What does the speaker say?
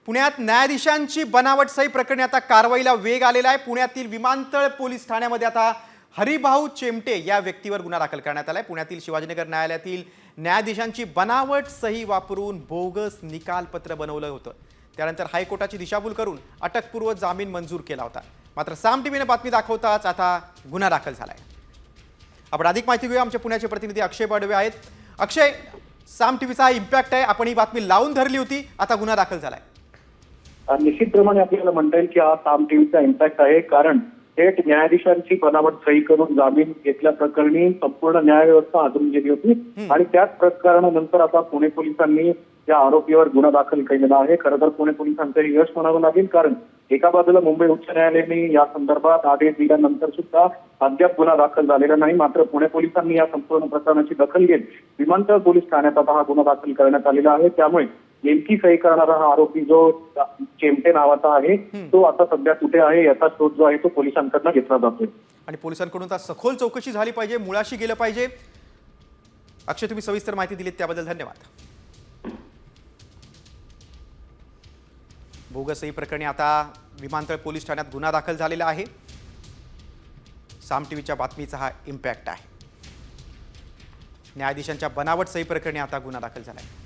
पुण्यात न्यायाधीशांची बनावट सही प्रकरणी आता कारवाईला वेग आलेला आहे। पुण्यातील विमानतळ पोलीस ठाण्यामध्ये आता हरिभाऊ चेमटे या व्यक्तीवर गुन्हा दाखल करण्यात आलाय। पुण्यातील शिवाजीनगर न्यायालयातील न्यायाधीशांची बनावट सही वापरून बोगस निकालपत्र बनवलं होतं। त्यानंतर हायकोर्टाची दिशाभूल करून अटकपूर्व जामीन मंजूर केला होता। मात्र साम टीव्हीने बातमी दाखवताच आता गुन्हा दाखल झालाय। आपण अधिक माहिती घेऊया, आमचे पुण्याचे प्रतिनिधी अक्षय बडवे आहेत। अक्षय, साम टीव्हीचा इम्पॅक्ट आहे, आपण ही बातमी लावून धरली होती, आता गुन्हा दाखल झालाय। निश्चितप्रमाणे आपल्याला म्हणता येईल की हा साम टीव्हीचा इम्पॅक्ट आहे, कारण थेट न्यायाधीशांची बनावट सही करून जामीन घेतल्या प्रकरणी संपूर्ण न्यायव्यवस्था हादरून गेली होती आणि त्याच प्रकरणानंतर आता पुणे पोलिसांनी या आरोपीवर गुन्हा दाखल केलेला आहे। खरं तर पुणे पोलिसांचं यश म्हणावं लागेल, कारण एका बाजूला मुंबई उच्च न्यायालयाने या संदर्भात आदेश दिल्यानंतर सुद्धा अद्याप गुन्हा दाखल झालेला नाही। मात्र पुणे पोलिसांनी या संपूर्ण प्रकरणाची दखल घेत विमानतळ पोलीस ठाण्यात आता हा गुन्हा दाखल करण्यात आलेला आहे। त्यामुळे नेमकी सही करणारा हा आरोपी जो चेमटे नावाचा आहे तो आता सध्या कुठे आहे याचा शोध जो आहे तो पोलिसांकडून घेतला जातोय आणि पोलिसांकडून आता सखोल चौकशी झाली पाहिजे, मुळाशी गेलं पाहिजे। अक्षय, तुम्ही सविस्तर माहिती दिलीत त्याबद्दल धन्यवाद। बोगस सही प्रकरणी आता विमानतळ पोलीस ठाण्यात गुन्हा दाखल झालेला आहे। साम टीव्हीच्या बातमीचा हा इम्पॅक्ट आहे। न्यायाधीशांच्या बनावट सही प्रकरणी आता गुन्हा दाखल झाला आहे।